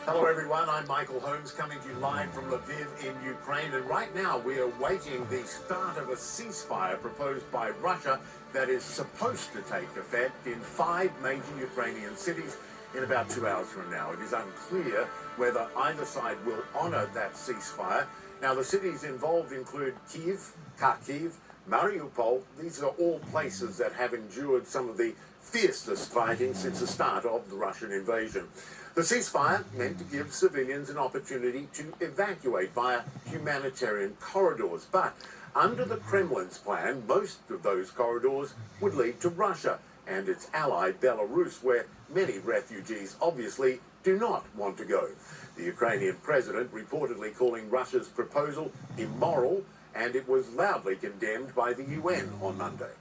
Hello everyone, I'm Michael Holmes coming to you live from Lviv in Ukraine, and right now we are waiting the start of a ceasefire proposed by Russia that is supposed to take effect in 5 major Ukrainian cities in about 2 hours from now. It is unclear whether either side will honor that ceasefire. Now the cities involved include Kyiv, Kharkiv, Mariupol. These are all places that have endured some of the fiercest fighting since the start of the Russian invasion. The ceasefire meant to give civilians an opportunity to evacuate via humanitarian corridors, but under the Kremlin's plan, most of those corridors would lead to Russia and its ally Belarus, where many refugees obviously do not want to go. The Ukrainian president reportedly calling Russia's proposal immoral, and it was loudly condemned by the UN on Monday.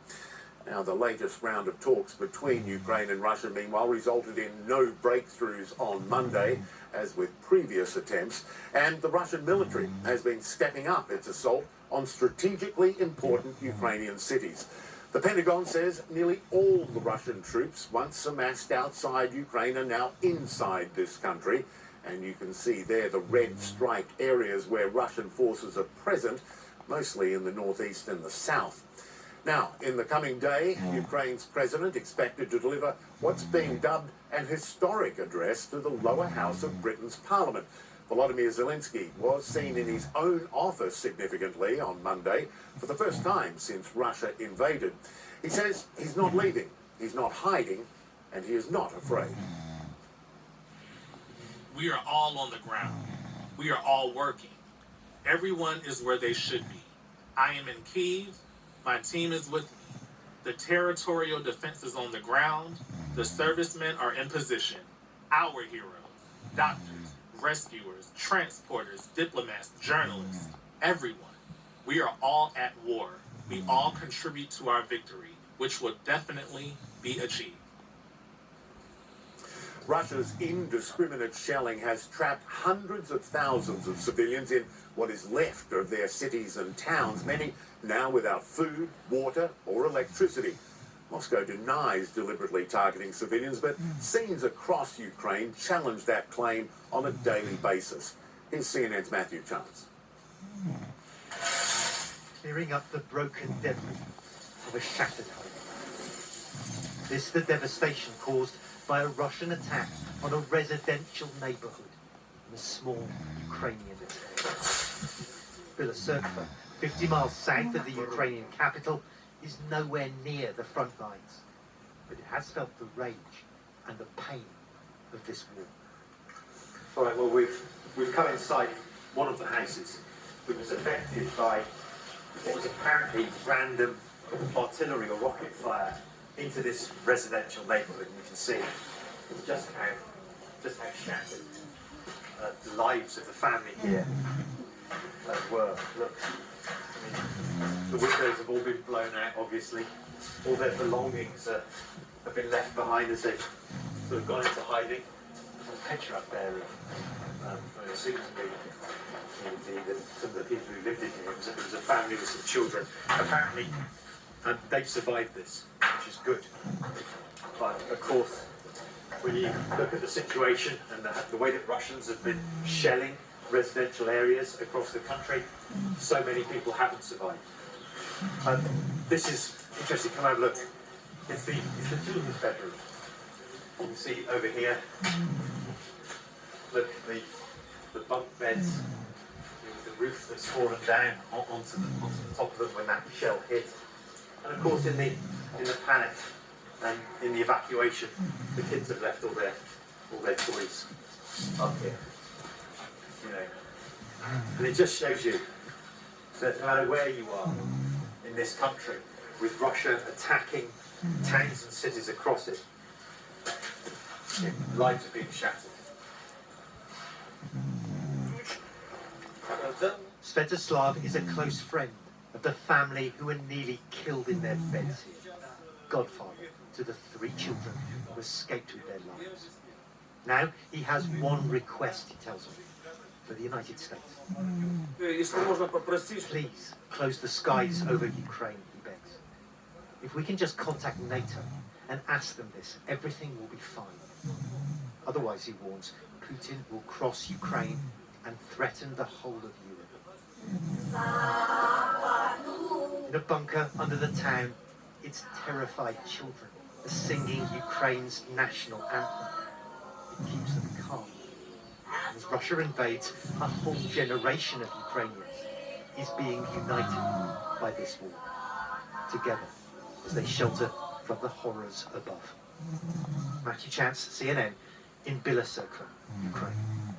Now, the latest round of talks between Ukraine and Russia, meanwhile, resulted in no breakthroughs on Monday, as with previous attempts, and the Russian military has been stepping up its assault on strategically important Ukrainian cities. The Pentagon says nearly all the Russian troops once amassed outside Ukraine are now inside this country, and you can see there the red strike areas where Russian forces are present, mostly in the northeast and the south. Now, in the coming day, Ukraine's president expected to deliver what's being dubbed an historic address to the lower house of Britain's parliament. Volodymyr Zelensky was seen in his own office significantly on Monday for the first time since Russia invaded. He says he's not leaving, he's not hiding, and he is not afraid. We are all on the ground. We are all working. Everyone is where they should be. I am in Kyiv. My team is with me. The territorial defense is on the ground. The servicemen are in position. Our heroes, doctors, rescuers, transporters, diplomats, journalists, everyone. We are all at war. We all contribute to our victory, which will definitely be achieved. Russia's indiscriminate shelling has trapped hundreds of thousands of civilians in what is left of their cities and towns, many now without food, water, or electricity. Moscow denies deliberately targeting civilians, but scenes across Ukraine challenge that claim on a daily basis. Here's CNN's Matthew Chance. Clearing up the broken debris of a shattered home. This the devastation caused by a Russian attack on a residential neighborhood in a small Ukrainian town. Bilocerkva, 50 miles south of the Ukrainian capital, is nowhere near the front lines, but it has felt the rage and the pain of this war. All right, well, we've come inside one of the houses which was affected by what was apparently random artillery or rocket fire into this residential neighbourhood, and you can see just how shattered the lives of the family here were. Look, I mean, the windows have all been blown out, obviously. All their belongings have been left behind as they've sort of gone into hiding. There's a picture up there of it seems to be some of the people who lived in here. It was a family with some children. Apparently, they've survived this, which is good. But of course, when you look at the situation and the way that Russians have been shelling residential areas across the country, so many people haven't survived. This is interesting. Come have a look. It's the children's bedroom. You can see over here. Look, the bunk beds, the roof that's fallen down onto the top of them when that shell hit. And of course, in the panic and in the evacuation, the kids have left all their toys up here. You know, and it just shows you that no matter where you are in this country, with Russia attacking towns and cities across it, lives are being shattered. Svetoslav is a close friend of the family who were nearly killed in their beds here. Godfather to the 3 children who escaped with their lives. Now he has one request, he tells me, for the United States. Please close the skies over Ukraine, he begs. If we can just contact NATO and ask them this, everything will be fine. Otherwise, he warns, Putin will cross Ukraine and threaten the whole of Europe. In a bunker under the town, its terrified children are singing Ukraine's national anthem. It keeps them calm. And as Russia invades, a whole generation of Ukrainians is being united by this war, together as they shelter from the horrors above. Matthew Chance, CNN, in Bielortsi, Ukraine.